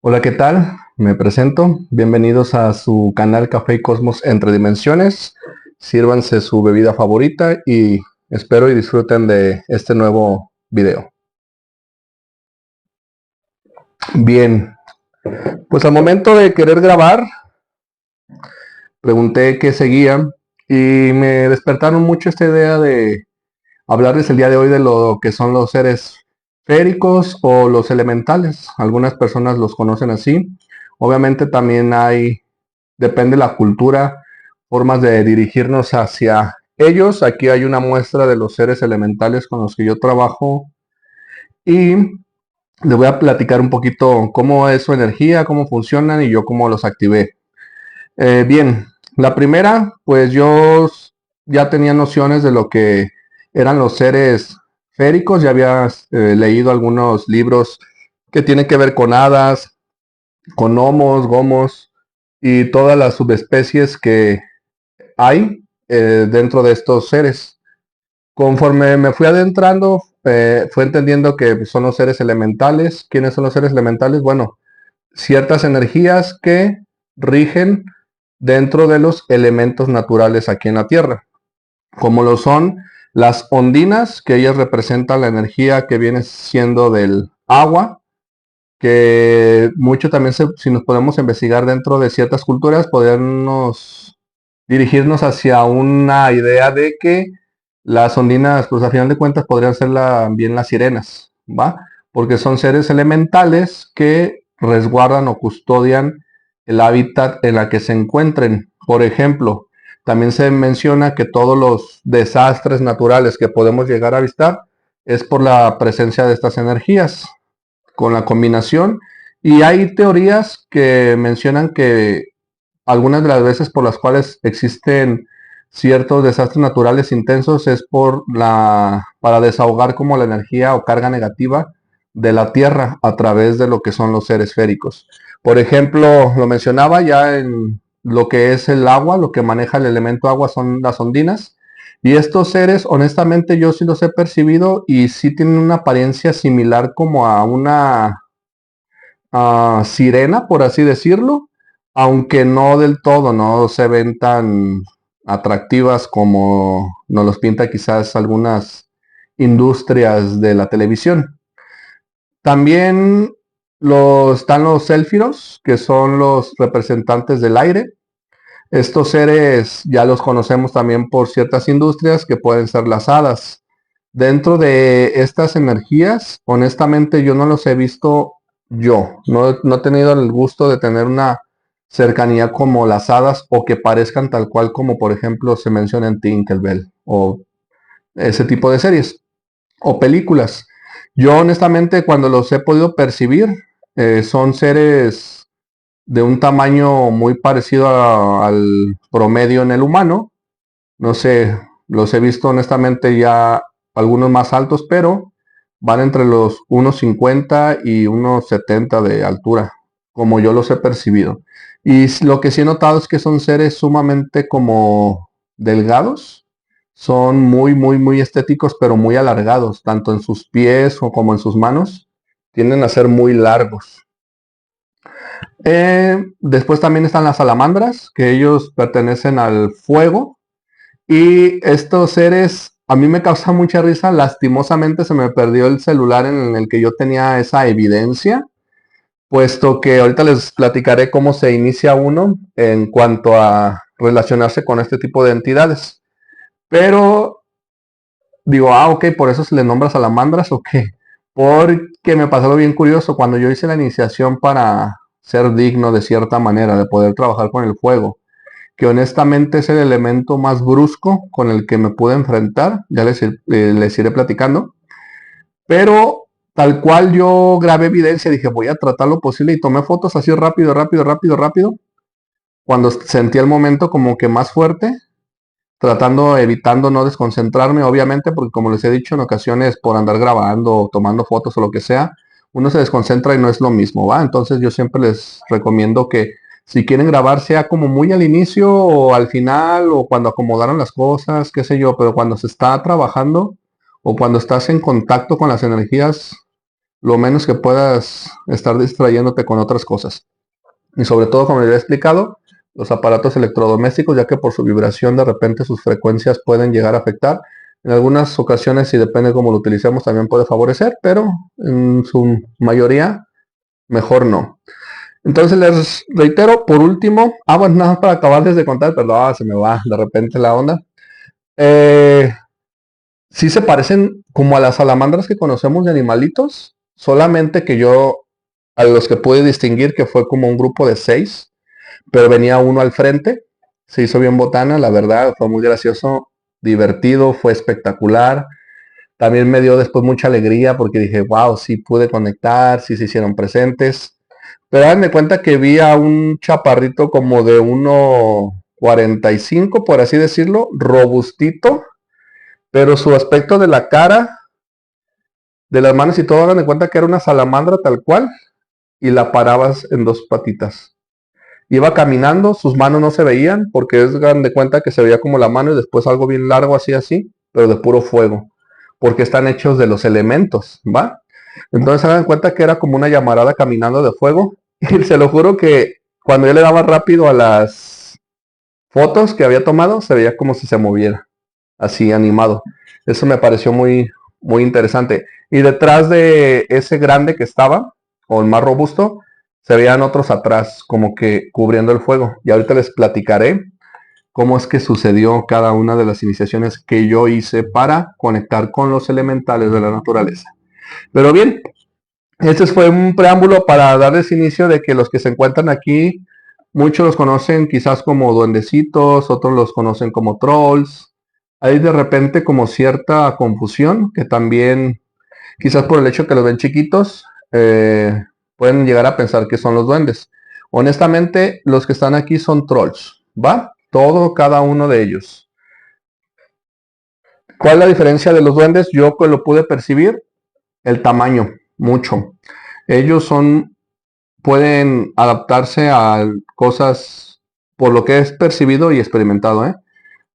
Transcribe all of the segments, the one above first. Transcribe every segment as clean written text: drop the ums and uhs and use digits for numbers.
Hola, ¿qué tal? Me presento. Bienvenidos a su canal Café y Cosmos entre Dimensiones. Sírvanse su bebida favorita y espero y disfruten de este nuevo video. Bien, pues al momento de querer grabar, pregunté qué seguía y me despertaron mucho esta idea de hablarles el día de hoy de lo que son los seres féricos o los elementales. Algunas personas los conocen así. Obviamente también depende de la cultura, formas de dirigirnos hacia ellos. Aquí hay una muestra de los seres elementales con los que yo trabajo y les voy a platicar un poquito cómo es su energía, cómo funcionan y yo cómo los activé. Bien, la primera, pues yo ya tenía nociones de lo que eran los seres féricos, ya había leído algunos libros que tienen que ver con hadas, con gnomos, gomos y todas las subespecies que hay dentro de estos seres. Conforme me fui adentrando, fui entendiendo que son los seres elementales. ¿Quiénes son los seres elementales? Bueno, ciertas energías que rigen dentro de los elementos naturales aquí en la Tierra, como lo son las ondinas, que ellas representan la energía que viene siendo del agua, que mucho también si nos podemos investigar dentro de ciertas culturas, podernos dirigirnos hacia una idea de que las ondinas, pues a final de cuentas podrían ser bien las sirenas, ¿va? Porque son seres elementales que resguardan o custodian el hábitat en la que se encuentren. Por ejemplo, también se menciona que todos los desastres naturales que podemos llegar a avistar es por la presencia de estas energías con la combinación. Y hay teorías que mencionan que algunas de las veces por las cuales existen ciertos desastres naturales intensos es para desahogar como la energía o carga negativa de la Tierra a través de lo que son los seres féricos. Por ejemplo, lo mencionaba ya en lo que es el agua, lo que maneja el elemento agua son las ondinas. Y estos seres, honestamente, yo sí los he percibido y sí tienen una apariencia similar como a una sirena, por así decirlo, aunque no del todo, no se ven tan atractivas como nos los pinta quizás algunas industrias de la televisión. También están los élfiros, que son los representantes del aire. Estos seres ya los conocemos también por ciertas industrias que pueden ser las hadas. Dentro de estas energías, honestamente yo no los he visto no he tenido el gusto de tener una cercanía como las hadas o que parezcan tal cual como por ejemplo se menciona en Tinkerbell o ese tipo de series o películas. Yo honestamente cuando los he podido percibir son seres de un tamaño muy parecido al promedio en el humano. No sé, los he visto honestamente ya algunos más altos, pero van entre los 1,50 y 1,70 de altura, como yo los he percibido. Y lo que sí he notado es que son seres sumamente como delgados, son muy, muy, muy estéticos, pero muy alargados, tanto en sus pies o como en sus manos, tienden a ser muy largos. Después también están las salamandras, que ellos pertenecen al fuego. Y estos seres, a mí me causa mucha risa, lastimosamente se me perdió el celular en el que yo tenía esa evidencia, puesto que ahorita les platicaré cómo se inicia uno en cuanto a relacionarse con este tipo de entidades. Pero digo, ok, por eso se le nombra salamandras o qué. Porque me pasó algo bien curioso, cuando yo hice la iniciación para ser digno de cierta manera, de poder trabajar con el fuego, que honestamente es el elemento más brusco con el que me pude enfrentar, ya les iré platicando, pero tal cual yo grabé evidencia, dije voy a tratar lo posible y tomé fotos así rápido, rápido, rápido, rápido, cuando sentí el momento como que más fuerte, tratando, evitando no desconcentrarme, obviamente, porque como les he dicho en ocasiones por andar grabando o tomando fotos o lo que sea, uno se desconcentra y no es lo mismo, ¿va? Entonces yo siempre les recomiendo que si quieren grabar sea como muy al inicio o al final o cuando acomodaron las cosas, qué sé yo, pero cuando se está trabajando o cuando estás en contacto con las energías, lo menos que puedas estar distrayéndote con otras cosas. Y sobre todo, como les he explicado, los aparatos electrodomésticos, ya que por su vibración de repente sus frecuencias pueden llegar a afectar. En algunas ocasiones, si depende cómo lo utilicemos, también puede favorecer, pero en su mayoría, mejor no. Entonces les reitero, por último, bueno, nada más para acabar de contar, perdón, se me va de repente la onda. Sí se parecen como a las salamandras que conocemos de animalitos, solamente que yo, a los que pude distinguir, que fue como un grupo de 6, pero venía uno al frente, se hizo bien botana, la verdad, fue muy gracioso, divertido, fue espectacular. También me dio después mucha alegría porque dije, wow, sí pude conectar, sí se hicieron presentes. Pero háganme cuenta que vi a un chaparrito como de 1,45, por así decirlo, robustito, pero su aspecto de la cara, de las manos y todo, hagan de cuenta que era una salamandra tal cual, y la parabas en 2 patitas. Iba caminando, sus manos no se veían, porque hagan de cuenta que se veía como la mano y después algo bien largo así, pero de puro fuego, porque están hechos de los elementos, ¿va? Entonces hagan cuenta que era como una llamarada caminando de fuego, y se lo juro que cuando yo le daba rápido a las fotos que había tomado, se veía como si se moviera, así animado. Eso me pareció muy, muy interesante. Y detrás de ese grande que estaba, o el más robusto, se veían otros atrás, como que cubriendo el fuego. Y ahorita les platicaré cómo es que sucedió cada una de las iniciaciones que yo hice para conectar con los elementales de la naturaleza. Pero bien, este fue un preámbulo para darles inicio de que los que se encuentran aquí, muchos los conocen quizás como duendecitos, otros los conocen como trolls. Hay de repente como cierta confusión que también, quizás por el hecho que los ven chiquitos, pueden llegar a pensar que son los duendes. Honestamente, los que están aquí son trolls, ¿va? Todo, cada uno de ellos. ¿Cuál es la diferencia de los duendes? Yo pues lo pude percibir, el tamaño, mucho. Ellos pueden adaptarse a cosas, por lo que es percibido y experimentado,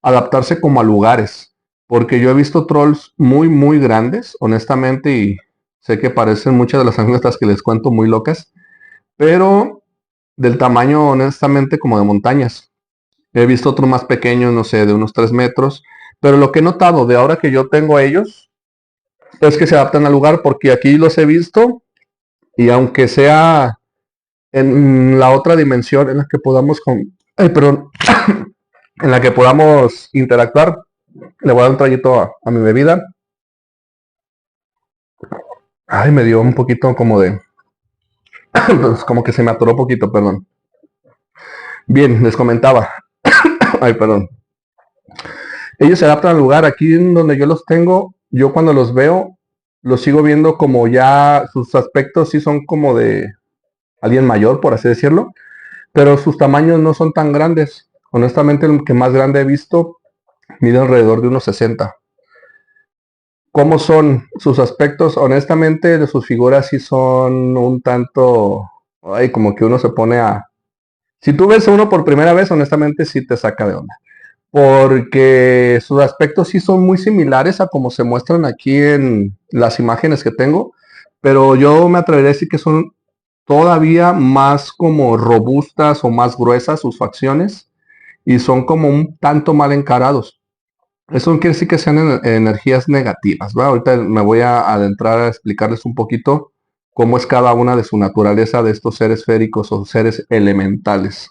adaptarse como a lugares. Porque yo he visto trolls muy, muy grandes, honestamente, y sé que parecen muchas de las anécdotas que les cuento muy locas, pero del tamaño, honestamente, como de montañas. He visto otros más pequeños, no sé, de unos 3 metros, pero lo que he notado de ahora que yo tengo a ellos es que se adaptan al lugar porque aquí los he visto y aunque sea en la otra dimensión en la que podamos perdón, en la que podamos interactuar, le voy a dar un traguito a mi bebida. Ay, me dio un poquito como de pues, como que se me atoró un poquito, perdón. Bien, les comentaba. Ay, perdón. Ellos se adaptan al lugar. Aquí en donde yo los tengo, yo cuando los veo, los sigo viendo como ya sus aspectos sí son como de alguien mayor, por así decirlo, pero sus tamaños no son tan grandes. Honestamente, el que más grande he visto mide alrededor de unos 60. ¿Cómo son sus aspectos? Honestamente, de sus figuras sí son un tanto, ay, como que uno se pone a... Si tú ves a uno por primera vez, honestamente sí te saca de onda. Porque sus aspectos sí son muy similares a como se muestran aquí en las imágenes que tengo, pero yo me atrevería a decir que son todavía más como robustas o más gruesas sus facciones y son como un tanto mal encarados. Eso no quiere decir que sean energías negativas, ¿va? Ahorita me voy a adentrar a explicarles un poquito cómo es cada una de su naturaleza de estos seres féricos o seres elementales.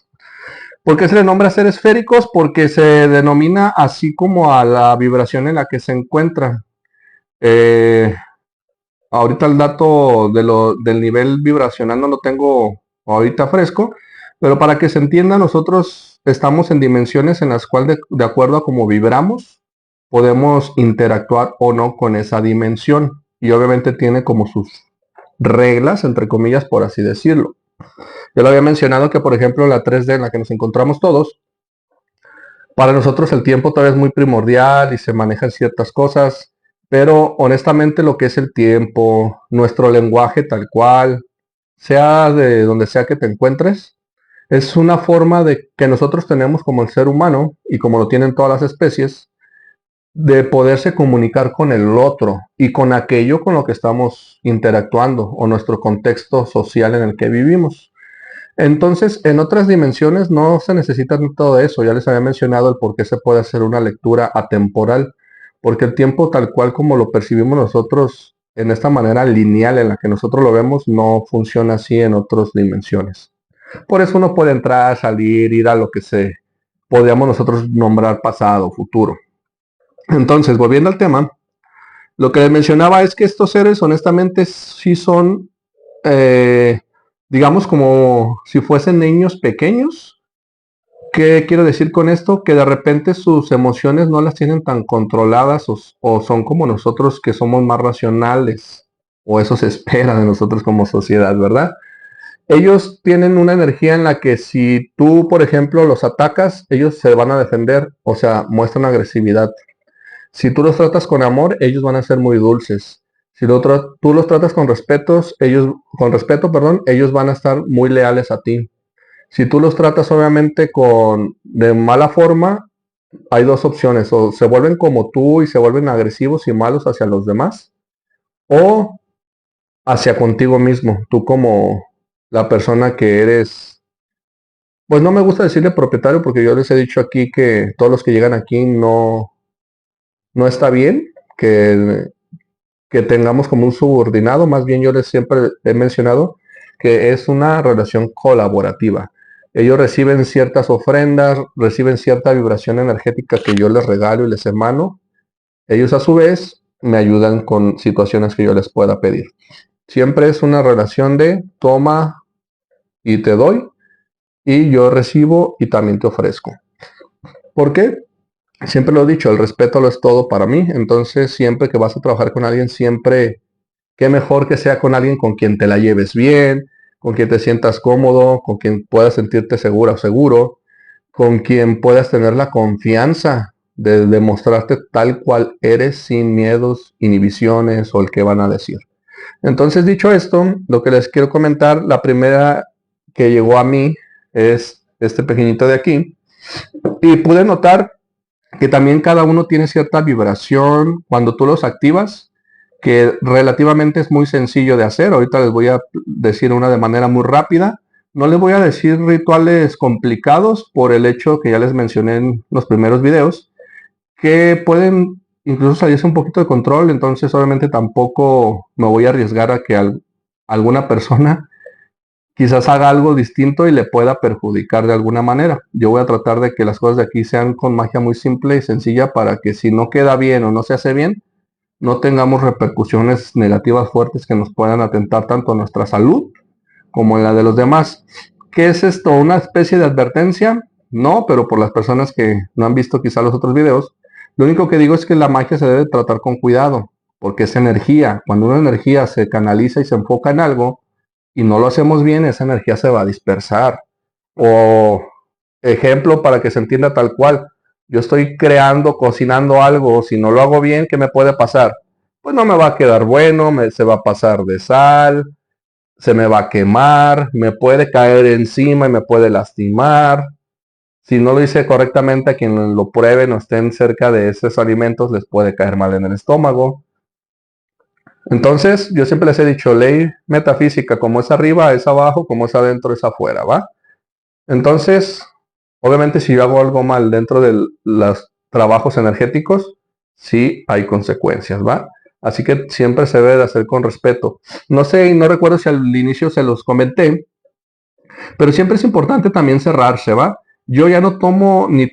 ¿Por qué se le nombra seres féricos? Porque se denomina así como a la vibración en la que se encuentran. Eh, Ahorita el dato del nivel vibracional no lo tengo ahorita fresco, pero para que se entienda, nosotros estamos en dimensiones en las cuales, de acuerdo a cómo vibramos, podemos interactuar o no con esa dimensión. Y obviamente tiene como sus reglas, entre comillas, por así decirlo. Yo lo había mencionado que, por ejemplo, la 3D en la que nos encontramos todos, para nosotros el tiempo todavía es muy primordial y se manejan ciertas cosas, pero honestamente lo que es el tiempo, nuestro lenguaje tal cual, sea de donde sea que te encuentres, es una forma de que nosotros tenemos como el ser humano y como lo tienen todas las especies, de poderse comunicar con el otro y con aquello con lo que estamos interactuando o nuestro contexto social en el que vivimos. Entonces, en otras dimensiones no se necesita todo eso. Ya les había mencionado el por qué se puede hacer una lectura atemporal, porque el tiempo tal cual como lo percibimos nosotros en esta manera lineal en la que nosotros lo vemos no funciona así en otras dimensiones. Por eso uno puede entrar, salir, ir a lo que podríamos nosotros nombrar pasado, futuro. Entonces, volviendo al tema, lo que les mencionaba es que estos seres honestamente sí son, eh, digamos, como si fuesen niños pequeños. ¿Qué quiero decir con esto? Que de repente sus emociones no las tienen tan controladas o son como nosotros que somos más racionales, o eso se espera de nosotros como sociedad, ¿verdad? Ellos tienen una energía en la que si tú, por ejemplo, los atacas, ellos se van a defender, o sea, muestran agresividad. Si tú los tratas con amor, ellos van a ser muy dulces. Si tú los tratas con respeto, perdón, ellos van a estar muy leales a ti. Si tú los tratas obviamente de mala forma, hay dos opciones: o se vuelven como tú y se vuelven agresivos y malos hacia los demás, o hacia contigo mismo, tú como la persona que eres. Pues no me gusta decirle propietario porque yo les he dicho aquí que todos los que llegan aquí no está bien que tengamos como un subordinado. Más bien yo les siempre he mencionado que es una relación colaborativa. Ellos reciben ciertas ofrendas, reciben cierta vibración energética que yo les regalo y les emano. Ellos a su vez me ayudan con situaciones que yo les pueda pedir. Siempre es una relación de toma y te doy, y yo recibo y también te ofrezco. ¿Por qué? Siempre lo he dicho, el respeto lo es todo para mí. Entonces, siempre que vas a trabajar con alguien, siempre, qué mejor que sea con alguien con quien te la lleves bien, con quien te sientas cómodo, con quien puedas sentirte segura o seguro, con quien puedas tener la confianza de demostrarte tal cual eres, sin miedos, inhibiciones o el que van a decir. Entonces, dicho esto, lo que les quiero comentar, la primera que llegó a mí es este pequeñito de aquí, y pude notar que también cada uno tiene cierta vibración cuando tú los activas, que relativamente es muy sencillo de hacer. Ahorita les voy a decir una de manera muy rápida. No les voy a decir rituales complicados por el hecho que ya les mencioné en los primeros videos, que pueden incluso salirse un poquito de control. Entonces obviamente tampoco me voy a arriesgar a que alguna persona quizás haga algo distinto y le pueda perjudicar de alguna manera. Yo voy a tratar de que las cosas de aquí sean con magia muy simple y sencilla, para que si no queda bien o no se hace bien, no tengamos repercusiones negativas fuertes que nos puedan atentar tanto a nuestra salud como en la de los demás. ¿Qué es esto? ¿Una especie de advertencia? No, pero por las personas que no han visto quizá los otros videos, lo único que digo es que la magia se debe tratar con cuidado, porque es energía. Cuando una energía se canaliza y se enfoca en algo y no lo hacemos bien, esa energía se va a dispersar. O ejemplo para que se entienda tal cual: yo estoy creando, cocinando algo, si no lo hago bien, ¿qué me puede pasar? Pues no me va a quedar bueno, se va a pasar de sal, se me va a quemar, me puede caer encima y me puede lastimar. Si no lo hice correctamente, a quien lo prueben o estén cerca de esos alimentos les puede caer mal en el estómago. Entonces, yo siempre les he dicho, ley metafísica: como es arriba, es abajo; como es adentro, es afuera, ¿va? Entonces, obviamente si yo hago algo mal dentro de los trabajos energéticos, sí hay consecuencias, ¿va? Así que siempre se debe de hacer con respeto. No sé, y no recuerdo si al inicio se los comenté, pero siempre es importante también cerrarse, ¿va? Yo ya no tomo ni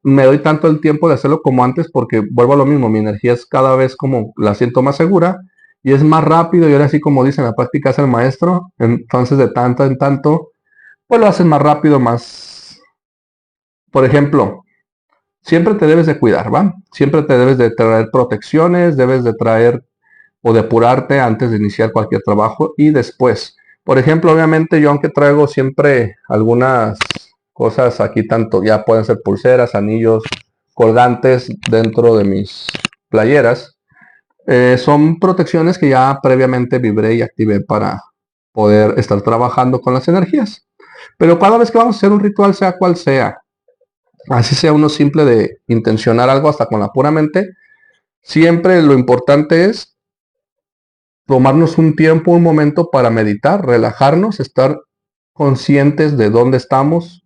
me doy tanto el tiempo de hacerlo como antes, porque vuelvo a lo mismo, mi energía es cada vez como la siento más segura y es más rápido, y ahora sí, como dicen, la práctica es el maestro. Entonces, de tanto en tanto, pues lo hacen más rápido, más. Por ejemplo, siempre te debes de cuidar, ¿va? Siempre te debes de traer protecciones, debes de traer o depurarte antes de iniciar cualquier trabajo y después. Por ejemplo, obviamente yo, aunque traigo siempre algunas cosas aquí, tanto ya pueden ser pulseras, anillos, colgantes dentro de mis playeras, son protecciones que ya previamente vibré y activé para poder estar trabajando con las energías. Pero cada vez que vamos a hacer un ritual, sea cual sea, así sea uno simple de intencionar algo hasta con la pura mente, siempre lo importante es tomarnos un tiempo, un momento para meditar, relajarnos, estar conscientes de dónde estamos,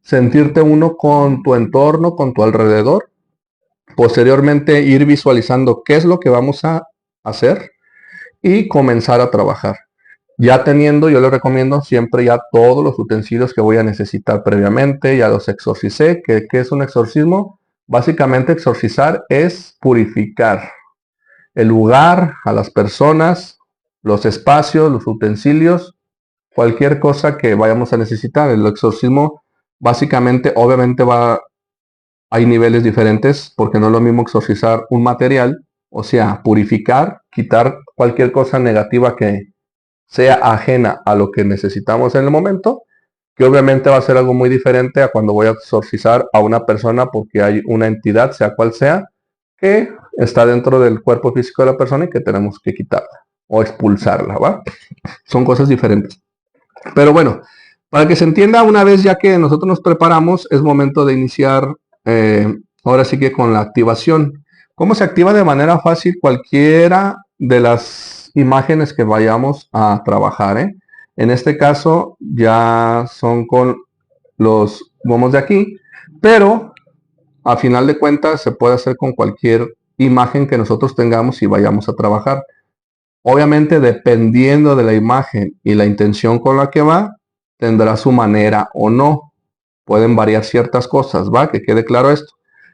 sentirte uno con tu entorno, con tu alrededor, posteriormente ir visualizando qué es lo que vamos a hacer y comenzar a trabajar. Ya teniendo, yo les recomiendo siempre ya todos los utensilios que voy a necesitar previamente, ya los exorcicé. ¿Qué es un exorcismo? Básicamente exorcizar es purificar el lugar, a las personas, los espacios, los utensilios, cualquier cosa que vayamos a necesitar. El exorcismo básicamente, obviamente hay niveles diferentes porque no es lo mismo exorcizar un material, o sea, purificar, quitar cualquier cosa negativa que sea ajena a lo que necesitamos en el momento, que obviamente va a ser algo muy diferente a cuando voy a exorcizar a una persona porque hay una entidad, sea cual sea, que está dentro del cuerpo físico de la persona y que tenemos que quitarla o expulsarla, ¿va? Son cosas diferentes. Pero bueno, para que se entienda, una vez ya que nosotros nos preparamos, es momento de iniciar ahora sí que con la activación. ¿Cómo se activa de manera fácil cualquiera de las imágenes que vayamos a trabajar? En este caso ya son con los gomos de aquí, pero a final de cuentas se puede hacer con cualquier imagen que nosotros tengamos y vayamos a trabajar. Obviamente, dependiendo de la imagen y la intención con la que va, tendrá su manera o no. Pueden variar ciertas cosas, ¿va? Que quede claro esto.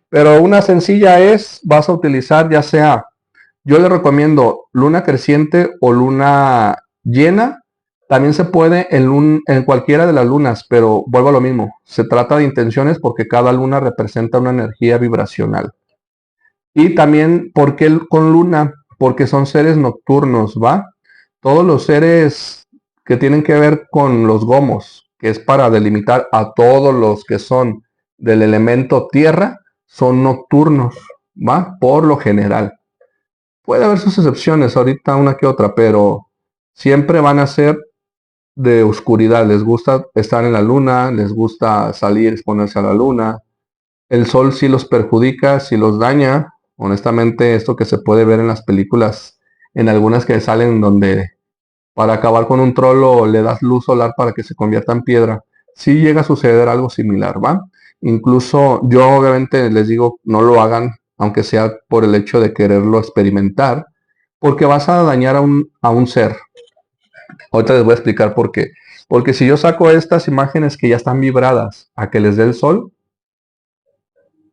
Pero una sencilla es, vas a utilizar ya sea, yo le recomiendo luna creciente o luna llena. También se puede en cualquiera de las lunas, pero vuelvo a lo mismo. Se trata de intenciones porque cada luna representa una energía vibracional. Y también, ¿por qué con luna? Porque son seres nocturnos, ¿va? Todos los seres que tienen que ver con los gomos, que es para delimitar a todos los que son del elemento tierra, son nocturnos, ¿va? Por lo general. Puede haber sus excepciones, ahorita una que otra, pero siempre van a ser de oscuridad. Les gusta estar en la luna, les gusta salir, exponerse a la luna. El sol sí los perjudica, sí los daña. Honestamente, esto que se puede ver en las películas, en algunas que salen donde para acabar con un trolo le das luz solar para que se convierta en piedra, sí llega a suceder algo similar, ¿va? Incluso yo obviamente les digo, no lo hagan, aunque sea por el hecho de quererlo experimentar, porque vas a dañar a un ser. Ahorita les voy a explicar por qué. Porque si yo saco estas imágenes que ya están vibradas a que les dé el sol,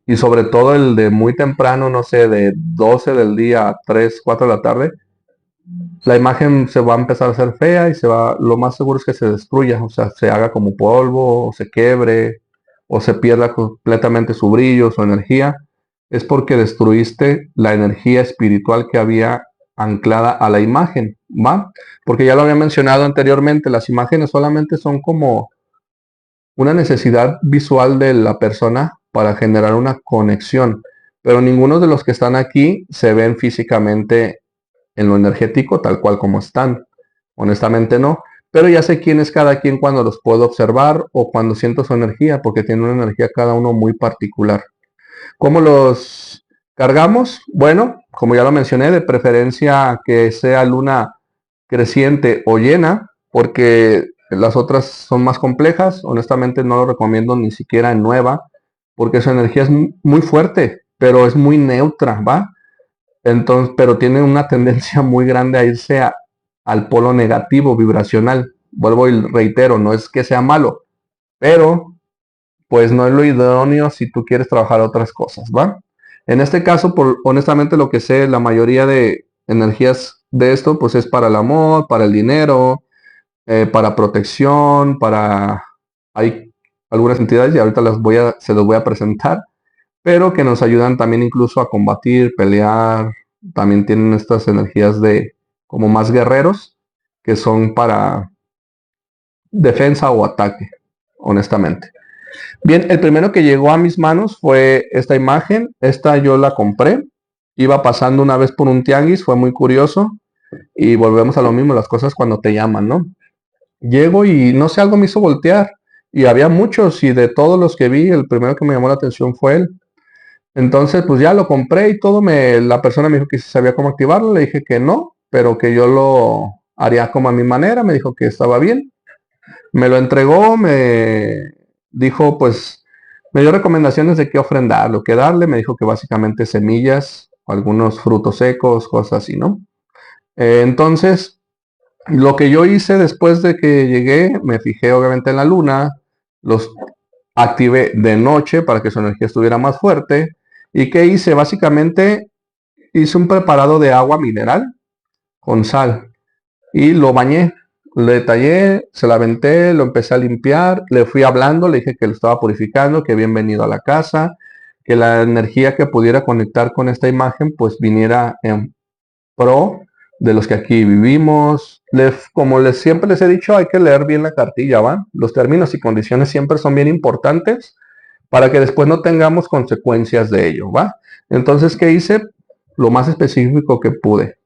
y sobre todo el de muy temprano, no sé, de 12 del día a 3, 4 de la tarde, la imagen se va a empezar a hacer fea y lo más seguro es que se destruya, o sea, se haga como polvo, o se quiebre, o se pierda completamente su brillo, su energía. Es porque destruiste la energía espiritual que había anclada a la imagen, ¿va? Porque ya lo había mencionado anteriormente, las imágenes solamente son como una necesidad visual de la persona para generar una conexión, pero ninguno de los que están aquí se ven físicamente en lo energético tal cual como están. Honestamente no, pero ya sé quién es cada quien cuando los puedo observar o cuando siento su energía, porque tiene una energía cada uno muy particular. ¿Cómo los cargamos? Bueno, como ya lo mencioné, de preferencia que sea luna creciente o llena, porque las otras son más complejas. Honestamente no lo recomiendo ni siquiera en nueva, porque su energía es muy fuerte, pero es muy neutra, ¿va? Entonces, pero tiene una tendencia muy grande a irse al polo negativo vibracional. Vuelvo y reitero, no es que sea malo, pero pues no es lo idóneo si tú quieres trabajar otras cosas, ¿va? En este caso, honestamente lo que sé, la mayoría de energías de esto, pues es para el amor, para el dinero, para protección, para... Hay algunas entidades y ahorita se los voy a presentar, pero que nos ayudan también incluso a combatir, pelear, también tienen estas energías de como más guerreros, que son para defensa o ataque, honestamente. Bien, el primero que llegó a mis manos fue esta imagen. Esta yo la compré. Iba pasando una vez por un tianguis, fue muy curioso. Y volvemos a lo mismo, las cosas cuando te llaman, ¿no? Llego y no sé, algo me hizo voltear. y había muchos, y de todos los que vi, el primero que me llamó la atención fue él. Entonces, pues ya lo compré y todo, la persona me dijo que si sabía cómo activarlo, le dije que no, pero que yo lo haría como a mi manera, me dijo que estaba bien. Me lo entregó, me dijo, pues, me dio recomendaciones de qué ofrendar, lo que darle, me dijo que básicamente semillas, algunos frutos secos, cosas así, ¿no? Entonces, lo que yo hice después de que llegué, me fijé obviamente en la luna, los activé de noche para que su energía estuviera más fuerte. ¿Y qué hice? Básicamente hice un preparado de agua mineral con sal y lo bañé. Le tallé, se la aventé, lo empecé a limpiar, le fui hablando, le dije que lo estaba purificando, que bienvenido a la casa, que la energía que pudiera conectar con esta imagen pues viniera en pro de los que aquí vivimos. Como siempre les he dicho, hay que leer bien la cartilla, ¿va? Los términos y condiciones siempre son bien importantes para que después no tengamos consecuencias de ello, ¿va? Entonces, ¿qué hice? Lo más específico que pude.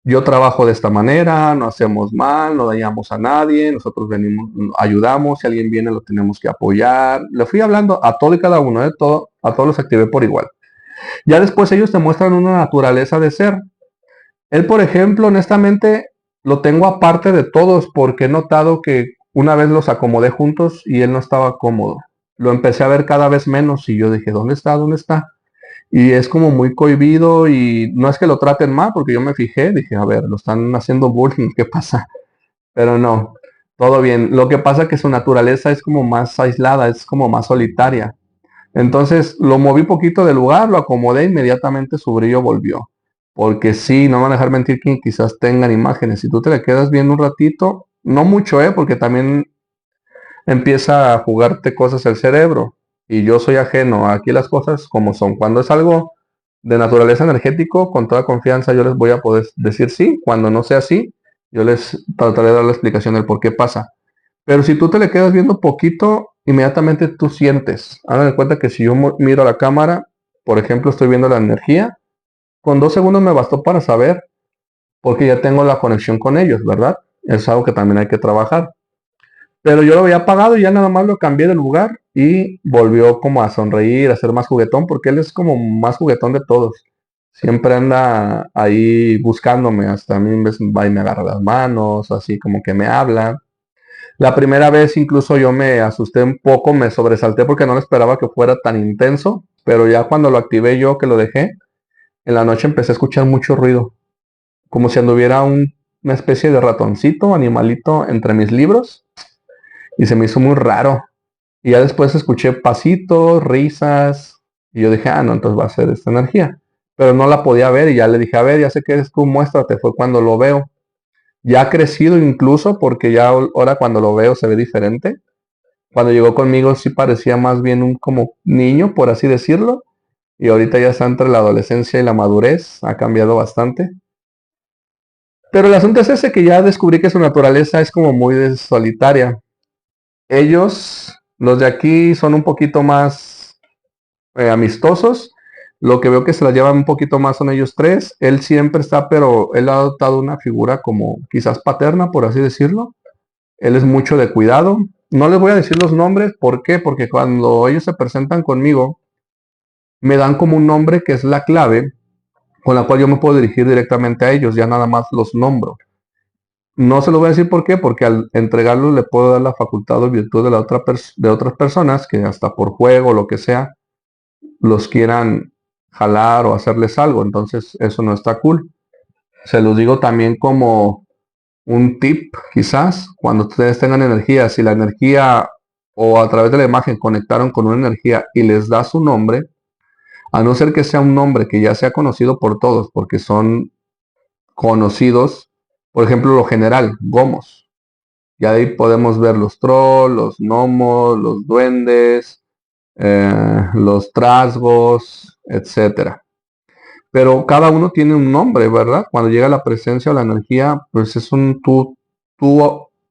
Yo trabajo de esta manera, no hacemos mal, no dañamos a nadie, nosotros venimos, ayudamos, si alguien viene lo tenemos que apoyar. Le fui hablando a todo y cada uno, a todos los activé por igual. Ya después ellos te muestran una naturaleza de ser. Él, por ejemplo, honestamente, lo tengo aparte de todos porque he notado que una vez los acomodé juntos y él no estaba cómodo. Lo empecé a ver cada vez menos y yo dije, ¿dónde está? ¿Dónde está? Y es como muy cohibido y no es que lo traten mal porque yo me fijé, dije, a ver, lo están haciendo bullying, ¿qué pasa? Pero no, todo bien. Lo que pasa es que su naturaleza es como más aislada, es como más solitaria. Entonces lo moví poquito del lugar, lo acomodé, inmediatamente su brillo volvió. Porque sí, no van a dejar mentir que quizás tengan imágenes. Si tú te le quedas viendo un ratito, no mucho, porque también empieza a jugarte cosas el cerebro. Y yo soy ajeno. Aquí las cosas como son. Cuando es algo de naturaleza energético, con toda confianza yo les voy a poder decir sí. Cuando no sea así, yo les trataré de dar la explicación del por qué pasa. Pero si tú te le quedas viendo poquito, inmediatamente tú sientes. Hagan de cuenta que si yo miro a la cámara, por ejemplo, estoy viendo la energía, con 2 segundos me bastó para saber, porque ya tengo la conexión con ellos, ¿verdad? Es algo que también hay que trabajar. Pero yo lo había apagado y ya nada más lo cambié de lugar y volvió como a sonreír, a ser más juguetón, porque él es como más juguetón de todos. Siempre anda ahí buscándome, hasta a mí va y me agarra las manos, así como que me habla. La primera vez incluso yo me asusté un poco, me sobresalté porque no esperaba que fuera tan intenso, pero ya cuando lo activé yo, que lo dejé, en la noche empecé a escuchar mucho ruido, como si anduviera una especie de ratoncito, animalito entre mis libros, y se me hizo muy raro. Y ya después escuché pasitos, risas, y yo dije, ah, no, entonces va a ser esta energía. Pero no la podía ver y ya le dije, a ver, ya sé que eres tú, muéstrate, fue cuando lo veo. Ya ha crecido incluso porque ya ahora cuando lo veo se ve diferente. Cuando llegó conmigo sí parecía más bien un como niño, por así decirlo, y ahorita ya está entre la adolescencia y la madurez, ha cambiado bastante. Pero el asunto es ese que ya descubrí que su naturaleza es como muy solitaria. Ellos, los de aquí, son un poquito más amistosos. Lo que veo que se la llevan un poquito más son ellos tres. Él siempre está, pero él ha adoptado una figura como quizás paterna, por así decirlo. Él es mucho de cuidado. No les voy a decir los nombres, ¿por qué? Porque cuando ellos se presentan conmigo, me dan como un nombre que es la clave con la cual yo me puedo dirigir directamente a ellos, ya nada más los nombro. No se lo voy a decir por qué, porque al entregarlo le puedo dar la facultad o virtud de, de otras personas que hasta por juego o lo que sea, los quieran jalar o hacerles algo. Entonces eso no está cool. Se los digo también como un tip, quizás, cuando ustedes tengan energía, si la energía o a través de la imagen conectaron con una energía y les da su nombre, a no ser que sea un nombre que ya sea conocido por todos, porque son conocidos, por ejemplo, lo general, gomos. Ya de ahí podemos ver los trolls, los gnomos, los duendes, los trasgos, etcétera. Pero cada uno tiene un nombre, ¿verdad? Cuando llega la presencia o la energía, pues es un tú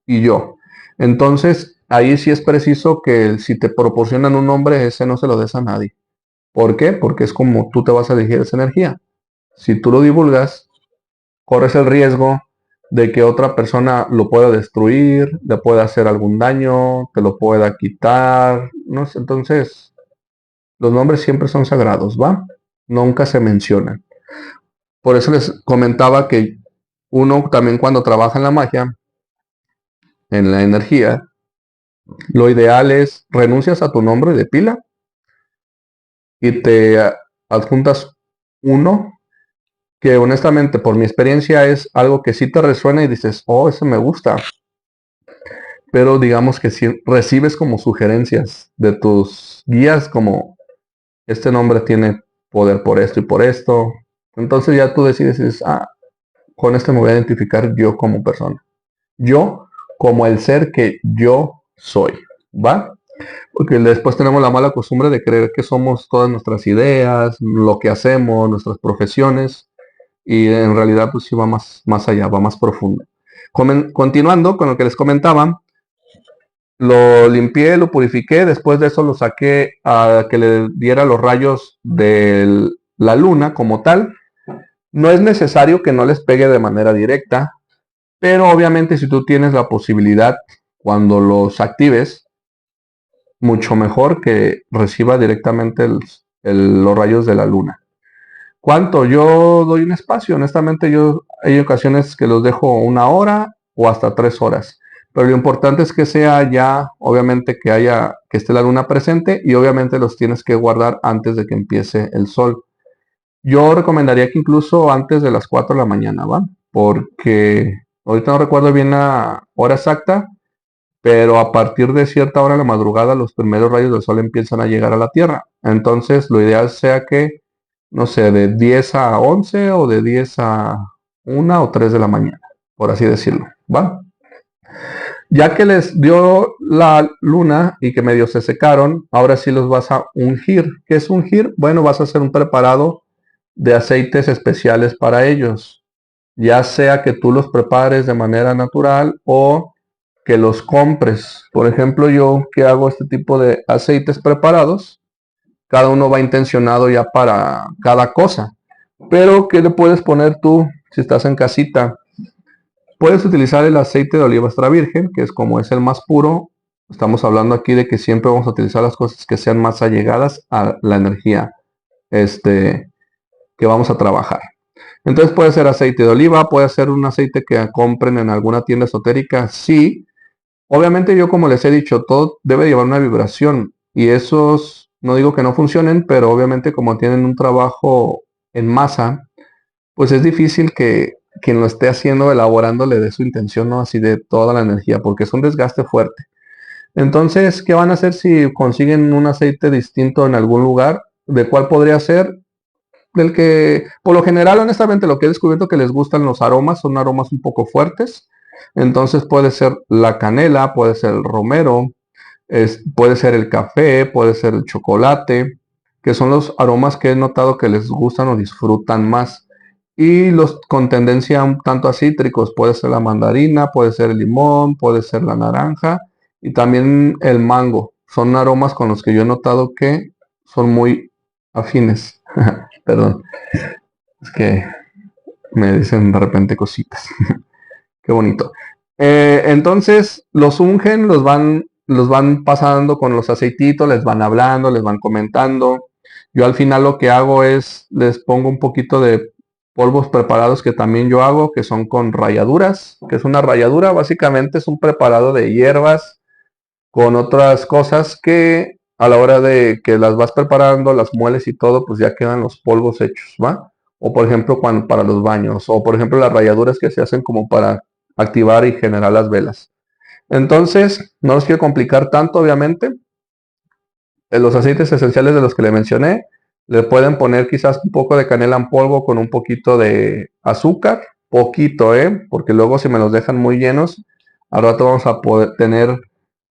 y yo. Entonces, ahí sí es preciso que si te proporcionan un nombre, ese no se lo des a nadie. ¿Por qué? Porque es como tú te vas a dirigir esa energía. Si tú lo divulgas, corres el riesgo de que otra persona lo pueda destruir, le pueda hacer algún daño, te lo pueda quitar, no sé, entonces los nombres siempre son sagrados, ¿va? Nunca se mencionan. Por eso les comentaba que uno también cuando trabaja en la magia, en la energía, lo ideal es renuncias a tu nombre de pila y te adjuntas uno que honestamente por mi experiencia es algo que sí te resuena y dices, oh, eso me gusta, pero digamos que si recibes como sugerencias de tus guías como este nombre tiene poder por esto y por esto, entonces ya tú decides, dices, ah, con este me voy a identificar yo como persona, yo como el ser que yo soy, ¿va? Porque después tenemos la mala costumbre de creer que somos todas nuestras ideas, lo que hacemos, nuestras profesiones, y en realidad pues sí va más allá, va más profundo. Continuando con lo que les comentaba, lo limpié, lo purifiqué, después de eso lo saqué a que le diera los rayos de la luna como tal. No es necesario que no les pegue de manera directa, pero obviamente si tú tienes la posibilidad, cuando los actives, mucho mejor que reciba directamente los rayos de la luna. ¿Cuánto? Yo doy un espacio, honestamente yo hay ocasiones que los dejo 1 hora o hasta 3 horas. Pero lo importante es que sea ya, obviamente que esté la luna presente y obviamente los tienes que guardar antes de que empiece el sol. Yo recomendaría que incluso antes de las 4 de la mañana, ¿va? Porque ahorita no recuerdo bien la hora exacta, pero a partir de cierta hora de la madrugada los primeros rayos del sol empiezan a llegar a la Tierra. Entonces, lo ideal sea que, no sé, de 10 a 11 o de 10 a 1 o 3 de la mañana, por así decirlo, ¿va? Ya que les dio la luna y que medio se secaron, ahora sí los vas a ungir. ¿Qué es ungir? Bueno, vas a hacer un preparado de aceites especiales para ellos, ya sea que tú los prepares de manera natural o que los compres. Por ejemplo, yo que hago este tipo de aceites preparados, cada uno va intencionado ya para cada cosa. Pero, ¿qué le puedes poner tú si estás en casita? Puedes utilizar el aceite de oliva extra virgen, que es como es el más puro. Estamos hablando aquí de que siempre vamos a utilizar las cosas que sean más allegadas a la energía que vamos a trabajar. Entonces puede ser aceite de oliva, puede ser un aceite que compren en alguna tienda esotérica, sí. Obviamente yo como les he dicho, todo debe llevar una vibración y esos, no digo que no funcionen, pero obviamente como tienen un trabajo en masa, pues es difícil que quien lo esté haciendo, elaborando, le dé su intención, ¿no? Así de toda la energía, porque es un desgaste fuerte. Entonces, ¿qué van a hacer si consiguen un aceite distinto en algún lugar? ¿De cuál podría ser? Del que, por lo general, honestamente, lo que he descubierto que les gustan los aromas, son aromas un poco fuertes. Entonces puede ser la canela, puede ser el romero, puede ser el café, puede ser el chocolate, que son los aromas que he notado que les gustan o disfrutan más. Y los con tendencia un tanto a cítricos, puede ser la mandarina, puede ser el limón, puede ser la naranja y también el mango. Son aromas con los que yo he notado que son muy afines. Perdón, es que me dicen de repente cositas. Qué bonito. Entonces los ungen, los van pasando con los aceititos, les van hablando, les van comentando. Yo al final lo que hago es les pongo un poquito de polvos preparados que también yo hago, que son con ralladuras, que es una ralladura, básicamente es un preparado de hierbas con otras cosas que a la hora de que las vas preparando, las mueles y todo, pues ya quedan los polvos hechos, ¿va? O por ejemplo, para los baños, o por ejemplo las ralladuras que se hacen como para activar y generar las velas. Entonces, no los quiero complicar tanto, obviamente. Los aceites esenciales de los que le mencioné, le pueden poner quizás un poco de canela en polvo con un poquito de azúcar, poquito, ¿eh? Porque luego si me los dejan muy llenos, al rato vamos a poder tener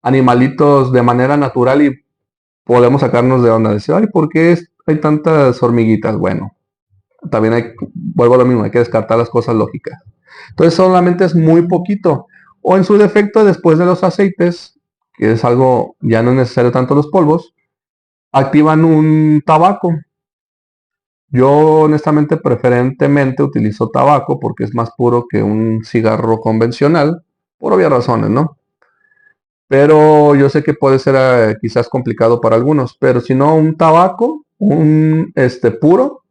animalitos de manera natural y podemos sacarnos de onda. Decir, ay, ¿por qué hay tantas hormiguitas? Bueno, también vuelvo a lo mismo, hay que descartar las cosas lógicas. Entonces solamente es muy poquito. O en su defecto, después de los aceites, que es algo, ya no es necesario tanto los polvos, activan un tabaco. Yo honestamente preferentemente utilizo tabaco porque es más puro que un cigarro convencional, por obvias razones, ¿no? Pero yo sé que puede ser quizás complicado para algunos, pero si no, un tabaco, un puro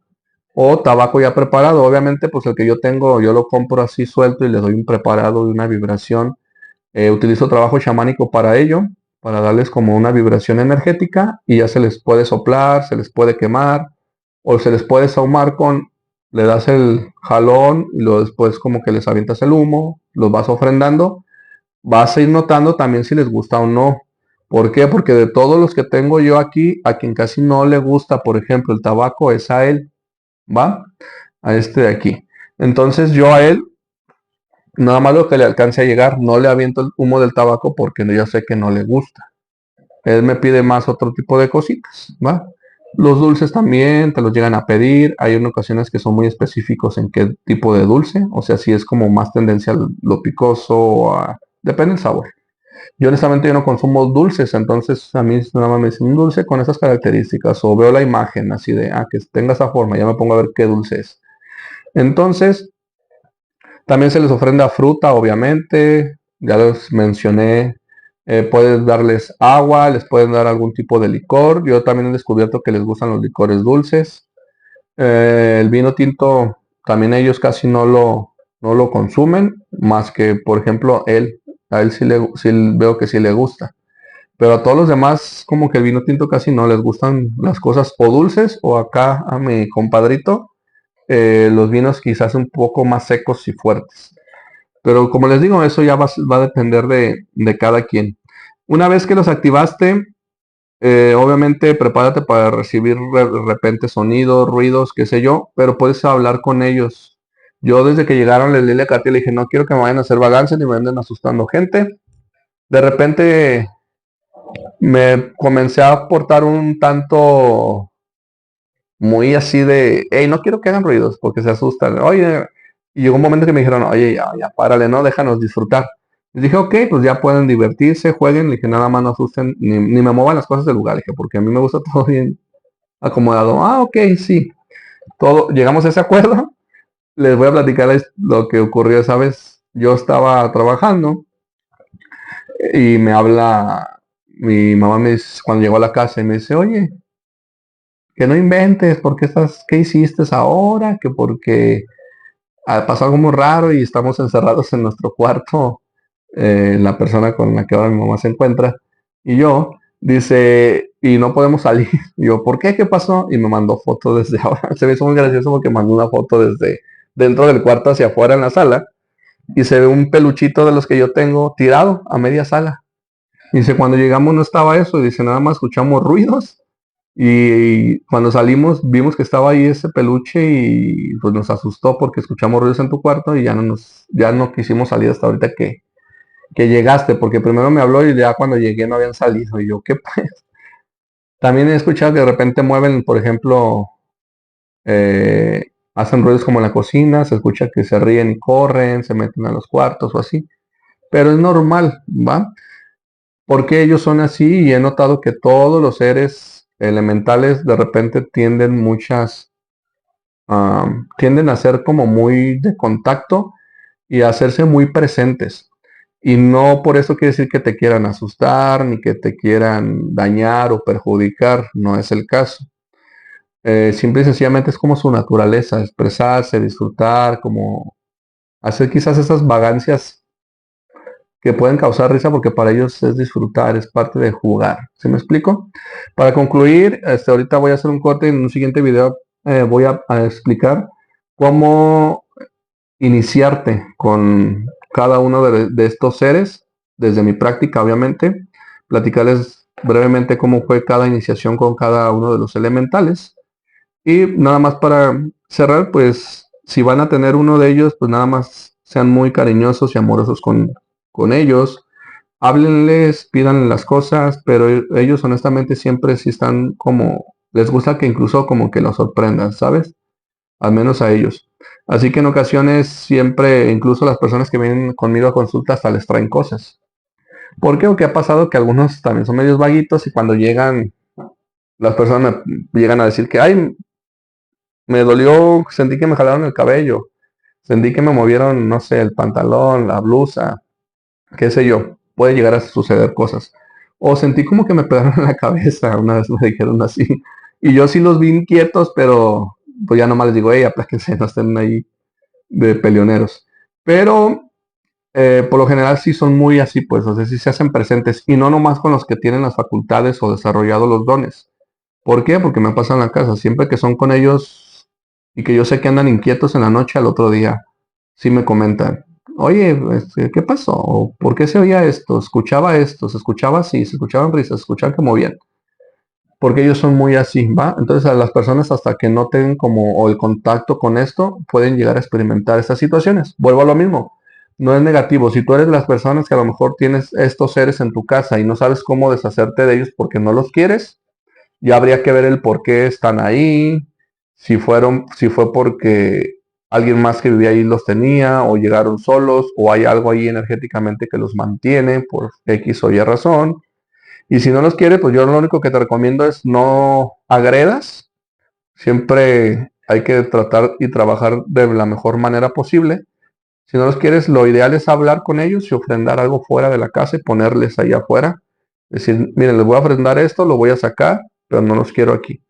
o tabaco ya preparado. Obviamente, pues el que yo tengo, yo lo compro así suelto y le doy un preparado de una vibración. Utilizo trabajo chamánico para ello, para darles como una vibración energética y ya se les puede soplar, se les puede quemar o se les puede saumar le das el jalón y luego después como que les avientas el humo, los vas ofrendando, vas a ir notando también si les gusta o no. ¿Por qué? Porque de todos los que tengo yo aquí, a quien casi no le gusta, por ejemplo, el tabaco es a él, ¿va? A este de aquí. Entonces yo a él, nada más lo que le alcance a llegar, no le aviento el humo del tabaco porque yo sé que no le gusta. Él me pide más otro tipo de cositas, ¿va? Los dulces también te los llegan a pedir. Hay en ocasiones que son muy específicos en qué tipo de dulce. O sea, si es como más tendencia a lo picoso, depende del sabor. Yo honestamente yo no consumo dulces, entonces a mí nada más me dicen un dulce con esas características o veo la imagen así de, que tenga esa forma, ya me pongo a ver qué dulce es. Entonces, también se les ofrenda fruta, obviamente, ya les mencioné, puedes darles agua, les pueden dar algún tipo de licor. Yo también he descubierto que les gustan los licores dulces. El vino tinto, también ellos casi no lo consumen, más que, por ejemplo, a él sí veo que sí le gusta. Pero a todos los demás, como que el vino tinto casi no les gustan las cosas o dulces, o acá a mi compadrito, los vinos quizás un poco más secos y fuertes. Pero como les digo, eso ya va a depender de cada quien. Una vez que los activaste, obviamente prepárate para recibir de repente sonidos, ruidos, qué sé yo, pero puedes hablar con ellos. Yo desde que llegaron les di a Katy y le dije, no quiero que me vayan a hacer vagancias ni me anden asustando gente. De repente me comencé a portar un tanto muy así de, hey, no quiero que hagan ruidos porque se asustan. Oye, y llegó un momento que me dijeron, oye, ya párale, no, déjanos disfrutar. Les dije, ok, pues ya pueden divertirse, jueguen. Le dije, nada más no asusten, ni me muevan las cosas del lugar. Le dije, porque a mí me gusta todo bien acomodado. Ah, ok, sí. Todo, llegamos a ese acuerdo. Les voy a platicar lo que ocurrió esa vez. Yo estaba trabajando y me habla mi mamá cuando llegó a la casa y me dice, oye, que no inventes, qué hiciste ahora? Que porque pasó algo muy raro y estamos encerrados en nuestro cuarto, la persona con la que ahora mi mamá se encuentra y yo, dice, y no podemos salir. Y yo, ¿por qué? ¿Qué pasó? Y me mandó foto desde ahora. Se me hizo muy gracioso porque mandó una foto desde dentro del cuarto hacia afuera en la sala y se ve un peluchito de los que yo tengo tirado a media sala. Y dice, cuando llegamos no estaba eso, y dice, nada más escuchamos ruidos y cuando salimos vimos que estaba ahí ese peluche y pues nos asustó porque escuchamos ruidos en tu cuarto y ya no quisimos salir hasta ahorita que llegaste, porque primero me habló y ya cuando llegué no habían salido. Y yo, ¿qué pues? También he escuchado que de repente mueven, por ejemplo, hacen ruidos como en la cocina, se escucha que se ríen y corren, se meten a los cuartos o así. Pero es normal, ¿va? Porque ellos son así y he notado que todos los seres elementales de repente tienden a ser como muy de contacto y a hacerse muy presentes. Y no por eso quiere decir que te quieran asustar, ni que te quieran dañar o perjudicar, no es el caso. Simple y sencillamente es como su naturaleza, expresarse, disfrutar, como hacer quizás esas vagancias que pueden causar risa porque para ellos es disfrutar, es parte de jugar. ¿Sí me explico? Para concluir, ahorita voy a hacer un corte y en un siguiente video voy a explicar cómo iniciarte con cada uno de estos seres, desde mi práctica, obviamente, platicarles brevemente cómo fue cada iniciación con cada uno de los elementales. Y nada más para cerrar, pues si van a tener uno de ellos, pues nada más sean muy cariñosos y amorosos con ellos. Háblenles, pídanle las cosas, pero ellos honestamente siempre sí están como, les gusta que incluso como que los sorprendan, ¿sabes? Al menos a ellos. Así que en ocasiones siempre, incluso las personas que vienen conmigo a consulta hasta les traen cosas. ¿Por qué? Porque ha pasado que algunos también son medios vaguitos y cuando llegan, las personas me llegan a decir que, ay, me dolió, sentí que me jalaron el cabello, sentí que me movieron, no sé, el pantalón, la blusa, qué sé yo, puede llegar a suceder cosas. O sentí como que me pegaron en la cabeza, una vez me dijeron así. Y yo sí los vi inquietos, pero pues ya nomás les digo, hey, apláquense, no estén ahí de peleoneros. Pero por lo general sí son muy así, pues, o sea, sí se hacen presentes. Y no nomás con los que tienen las facultades o desarrollado los dones. ¿Por qué? Porque me pasa en la casa. Siempre que son con ellos y que yo sé que andan inquietos en la noche, al otro día sí me comentan, oye, ¿qué pasó? ¿O ¿por qué se oía esto? ¿Escuchaba esto? ¿Se escuchaba así? ¿Se escuchaban risas? ¿Se escuchaban que movían? Porque ellos son muy así, ¿va? Entonces a las personas hasta que no tengan como o el contacto con esto, pueden llegar a experimentar estas situaciones. Vuelvo a lo mismo. No es negativo. Si tú eres las personas que a lo mejor tienes estos seres en tu casa y no sabes cómo deshacerte de ellos porque no los quieres, ya habría que ver el por qué están ahí, si fue porque alguien más que vivía ahí los tenía, o llegaron solos, o hay algo ahí energéticamente que los mantiene por X o Y razón. Y si no los quiere, pues yo lo único que te recomiendo es no agredas. Siempre hay que tratar y trabajar de la mejor manera posible. Si no los quieres, lo ideal es hablar con ellos y ofrendar algo fuera de la casa y ponerles ahí afuera. Decir, miren, les voy a ofrendar esto, lo voy a sacar, pero no los quiero aquí.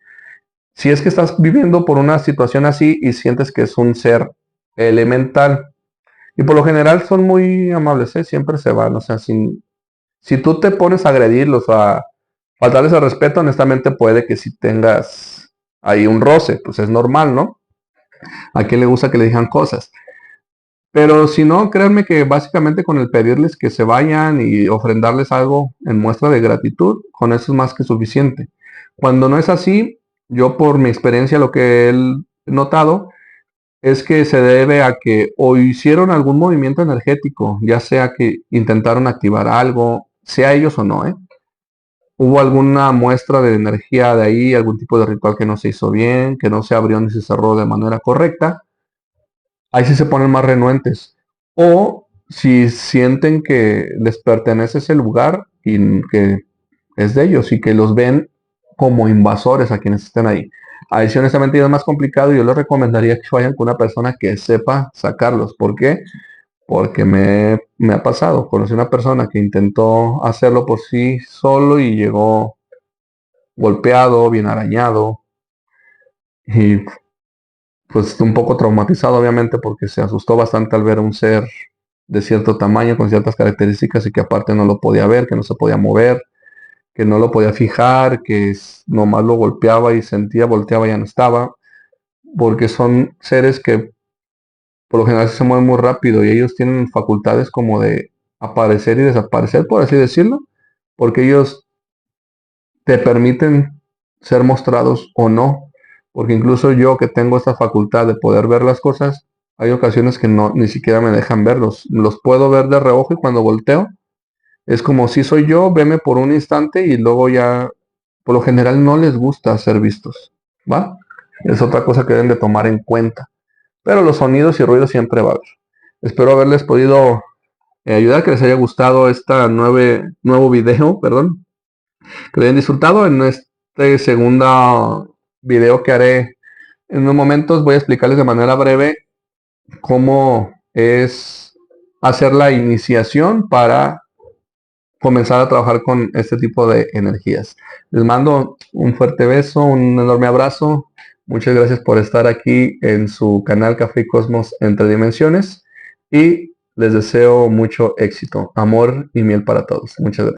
Si es que estás viviendo por una situación así y sientes que es un ser elemental, y por lo general son muy amables, ¿eh? Siempre se van, o sea, si tú te pones a agredirlos, a faltarles el respeto, honestamente puede que si tengas ahí un roce, pues es normal, ¿no? A quien le gusta que le digan cosas. Pero si no, créanme que básicamente con el pedirles que se vayan y ofrendarles algo en muestra de gratitud, con eso es más que suficiente. Cuando no es así, yo por mi experiencia lo que he notado es que se debe a que o hicieron algún movimiento energético, ya sea que intentaron activar algo, sea ellos o no, ¿eh? Hubo alguna muestra de energía de ahí, algún tipo de ritual que no se hizo bien, que no se abrió ni se cerró de manera correcta, ahí sí se ponen más renuentes. O si sienten que les pertenece ese lugar y que es de ellos y que los ven como invasores a quienes estén ahí. Ahí sí honestamente ya es más complicado y yo les recomendaría que vayan con una persona que sepa sacarlos. ¿Por qué? Porque me ha pasado. Conocí una persona que intentó hacerlo por sí solo y llegó golpeado, bien arañado y pues un poco traumatizado obviamente porque se asustó bastante al ver a un ser de cierto tamaño, con ciertas características y que aparte no lo podía ver, que no se podía mover, que no lo podía fijar, que nomás lo golpeaba y sentía, volteaba y ya no estaba, porque son seres que por lo general se mueven muy rápido y ellos tienen facultades como de aparecer y desaparecer, por así decirlo, porque ellos te permiten ser mostrados o no, porque incluso yo que tengo esta facultad de poder ver las cosas, hay ocasiones que no, ni siquiera me dejan verlos, los puedo ver de reojo y cuando volteo, es como si soy yo, veme por un instante y luego ya, por lo general no les gusta ser vistos, ¿va? Es otra cosa que deben de tomar en cuenta. Pero los sonidos y ruidos siempre va a haber. Espero haberles podido ayudar, que les haya gustado este nuevo video, perdón, que lo hayan disfrutado. En este segundo video que haré en unos momentos voy a explicarles de manera breve cómo es hacer la iniciación para comenzar a trabajar con este tipo de energías. Les mando un fuerte beso, un enorme abrazo. Muchas gracias por estar aquí en su canal Café y Cosmos Entre Dimensiones y les deseo mucho éxito, amor y miel para todos. Muchas gracias.